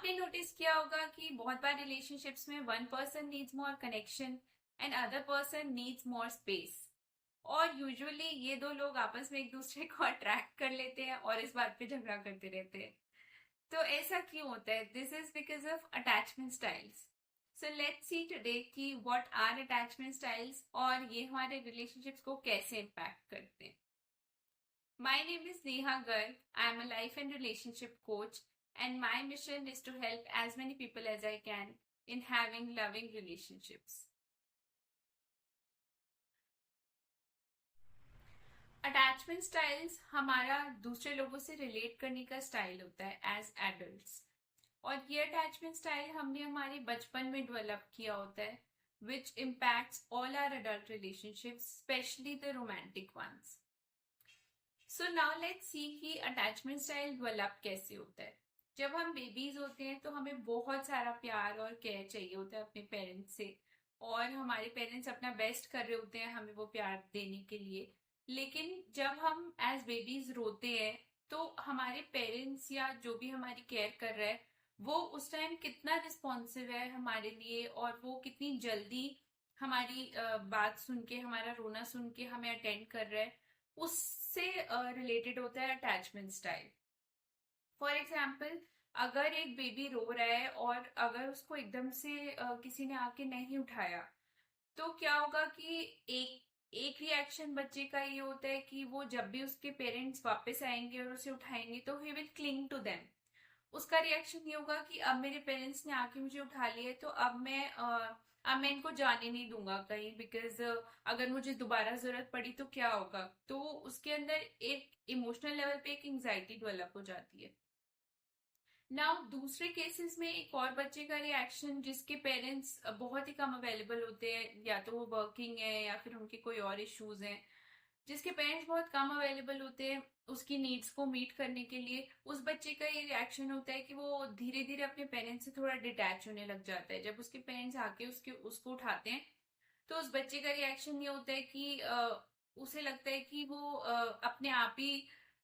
आपने नोटिस किया होगा कि बहुत बार रिलेशनशिप्स में one person needs more connection and other person needs more space. और यूजुअली ये दो लोग आपस में एक दूसरे को अट्रैक्ट कर लेते हैं और इस बात पे झगड़ा करते रहते हैं। तो ऐसा क्यों होता है? This is because of attachment styles. So let's see today कि व्हाट आर अटैचमेंट स्टाइल्स और ये हमारे रिलेशनशिप्स को कैसे इम्पैक्ट करते हैं। My name is Neha Garg. I am a life and relationship coach, and my mission is to help as many people as I can in having loving relationships. Attachment styles हमारा दूसरे लोगों से relate करने का style होता है as adults. और ये अटैचमेंट स्टाइल हमने हमारे बचपन में डेवलप किया होता है which impacts all our adult relationships, especially the romantic ones. So now let's see कि अटैचमेंट स्टाइल डेवलप कैसे होता है। जब हम बेबीज होते हैं तो हमें बहुत सारा प्यार और केयर चाहिए होता है अपने पेरेंट्स से, और हमारे पेरेंट्स अपना बेस्ट कर रहे होते हैं हमें वो प्यार देने के लिए। लेकिन जब हम एज बेबीज रोते हैं तो हमारे पेरेंट्स या जो भी हमारी केयर कर रहा है वो उस टाइम कितना रिस्पॉन्सिव है हमारे लिए, और वो कितनी जल्दी हमारी बात सुन के, हमारा रोना सुन के हमें अटेंड कर रहा है, उससे रिलेटेड होता है अटैचमेंट स्टाइल। फॉर एग्जाम्पल, अगर एक बेबी रो रहा है और अगर उसको एकदम से किसी ने आके नहीं उठाया तो क्या होगा कि एक एक रिएक्शन बच्चे का ये होता है कि वो जब भी उसके पेरेंट्स वापस आएंगे और उसे उठाएंगे तो he will cling to them. उसका रिएक्शन ये होगा कि अब मेरे पेरेंट्स ने आके मुझे उठा लिया है तो अब मैं इनको जाने नहीं दूंगा कहीं, बिकॉज अगर मुझे दोबारा जरूरत पड़ी तो क्या होगा। तो उसके अंदर एक इमोशनल लेवल पे एक एंजाइटी डेवलप हो जाती है। नाउ दूसरे केसेस में एक और बच्चे का रिएक्शन जिसके पेरेंट्स बहुत ही कम अवेलेबल होते हैं, या तो वो वर्किंग है या फिर उनके कोई और इश्यूज हैं, जिसके पेरेंट्स बहुत कम अवेलेबल होते हैं उसकी नीड्स को मीट करने के लिए, उस बच्चे का ये रिएक्शन होता है कि वो धीरे धीरे अपने पेरेंट्स से थोड़ा डिटैच होने लग जाता है। जब उसके पेरेंट्स आके उसको उठाते हैं तो उस बच्चे का रिएक्शन ये होता है कि उसे लगता है कि वो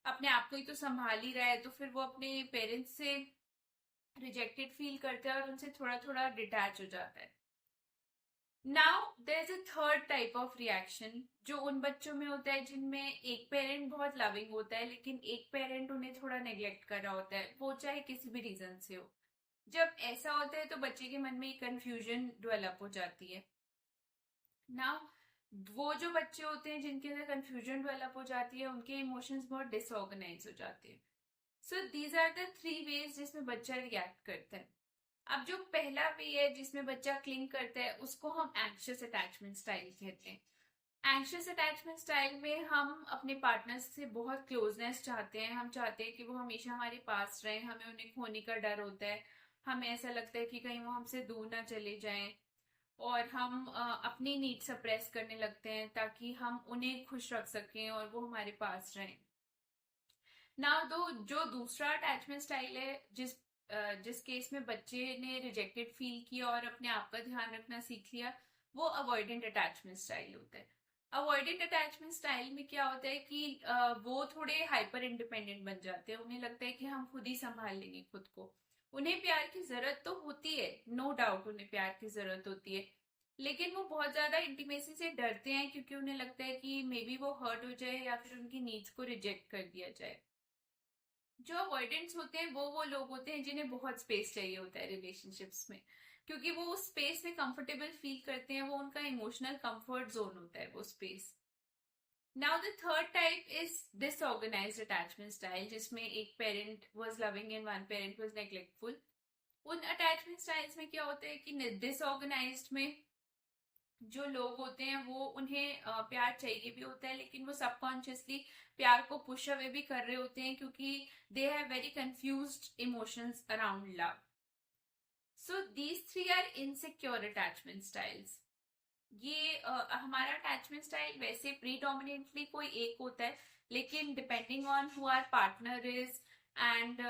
अपने आप को ही तो संभाल ही रहा है, तो फिर वो अपने पेरेंट्स से रिजेक्टेड फील करता है और उनसे थोड़ा थोड़ा डिटैच हो जाता है। Now there is a third type of reaction जो उन बच्चों में होता है जिनमें एक पेरेंट बहुत लविंग होता है लेकिन एक पेरेंट उन्हें थोड़ा नेग्लेक्ट कर रहा होता है, वो चाहे किसी भी रीजन से हो। जब ऐसा होता है तो बच्चे के मन में एक कंफ्यूजन डेवलप हो जाती है। नाउ वो जो बच्चे होते हैं जिनके अंदर कंफ्यूजन डेवलप हो जाती है उनके इमोशंस बहुत डिसऑर्गेनाइज हो जाते हैं। So these are the three ways जिसमें बच्चा रिएक्ट करता है। अब जो पहला वे है जिसमें बच्चा क्लिंग करता है उसको हम एंग्शियस अटैचमेंट स्टाइल कहते हैं। एंग्शियस अटैचमेंट स्टाइल में हम अपने पार्टनर्स से बहुत क्लोजनेस चाहते हैं, हम चाहते हैं कि वो हमेशा हमारे पास रहें, हमें उन्हें खोने का डर होता है, हमें ऐसा लगता है कि कहीं वो हमसे दूर ना चले जाएं, और हम अपनी नीड सप्रेस करने लगते हैं ताकि हम उन्हें खुश रख सकें और वो हमारे पास रहें। ना दो जो दूसरा अटैचमेंट स्टाइल है जिस केस में बच्चे ने रिजेक्टेड फील किया और अपने आप का ध्यान रखना सीख लिया, वो अवॉइडेंट अटैचमेंट स्टाइल होता है। अवॉइडेंट अटैचमेंट स्टाइल में क्या होता है कि वो थोड़े हाइपर इंडिपेंडेंट बन जाते हैं, उन्हें लगता है कि हम खुद ही संभाल लेंगे खुद को। उन्हें प्यार की जरूरत तो होती है, नो डाउट उन्हें प्यार की जरूरत होती है, लेकिन वो बहुत ज्यादा इंटीमेसी से डरते हैं क्योंकि उन्हें लगता है कि मे बी वो हर्ट हो जाए या फिर उनकी नीड्स को रिजेक्ट कर दिया जाए। जो अवॉइडेंट्स होते हैं वो लोग होते हैं जिन्हें बहुत स्पेस चाहिए होता है रिलेशनशिप्स में, क्योंकि वो उस स्पेस में कंफर्टेबल फील करते हैं, वो उनका इमोशनल कंफर्ट जोन होता है वो space. Now the third type is disorganized attachment style, जिसमें एक parent was loving and one parent was neglectful. उन अटैचमेंट स्टाइल्स में क्या होता है कि डिसऑर्गेनाइज्ड में जो लोग होते हैं वो उन्हें प्यार चाहिए भी होता है, लेकिन वो सबकॉन्शियसली प्यार को पुश अवे भी कर रहे होते हैं क्योंकि they have very confused emotions around love. So these three are insecure attachment styles. ये हमारा अटैचमेंट स्टाइल वैसे प्रीडोमिनेटली कोई एक होता है, लेकिन depending on who our partner is and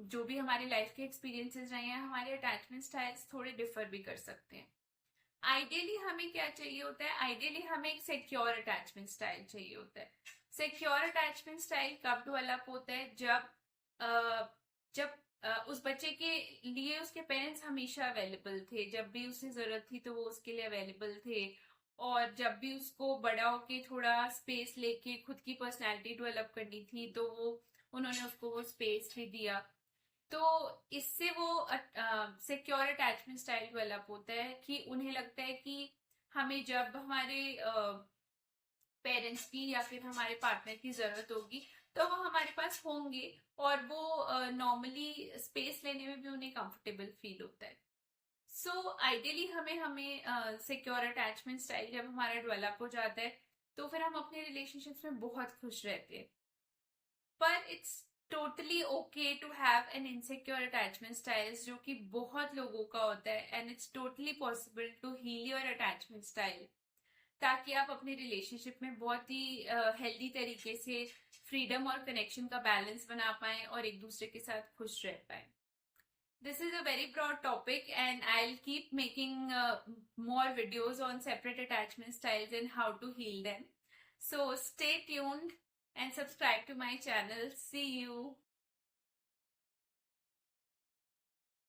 जो भी हमारे लाइफ के एक्सपीरियंसेस रहे हैं, हमारे अटैचमेंट स्टाइल्स थोड़े डिफर भी कर सकते हैं। आइडियली हमें क्या चाहिए होता है? आइडियली हमें एक सिक्योर अटैचमेंट स्टाइल चाहिए होता है। सिक्योर अटैचमेंट स्टाइल कब डेवलप होता है? जब उस बच्चे के लिए उसके पेरेंट्स हमेशा अवेलेबल थे। जब भी उसे जरूरत थी तो वो उसके लिए अवेलेबल थे। और जब भी उसको बड़ा होके थोड़ा स्पेस लेके खुद की पर्सनैलिटी डेवलप करनी थी तो वो उन्होंने उसको वो स्पेस भी दिया। तो इससे वो सिक्योर अटैचमेंट स्टाइल डेवलप होता है कि उन्हें लगता है कि हमें जब हमारे पेरेंट्स की या फिर हमारे पार्टनर की जरूरत होगी तो वो हमारे पास होंगे। और वो नॉर्मली स्पेस लेने में भी उन्हें कंफर्टेबल फील होता है। सो आइडियली हमें हमें सिक्योर अटैचमेंट स्टाइल जब हमारा डेवलप हो जाता है तो फिर हम अपने रिलेशनशिप्स में बहुत खुश रहते हैं। पर it's totally okay to have an insecure attachment styles, जो कि बहुत लोगों का होता है। And it's totally possible to heal your attachment style, ताकि आप अपने रिलेशनशिप में बहुत ही हेल्दी तरीके से फ्रीडम और कनेक्शन का बैलेंस बना पाए और एक दूसरे के साथ खुश रह पाए। This is a very broad topic, and I'll keep making more videos on separate attachment styles and how to heal them. So stay tuned and subscribe to my channel. See you.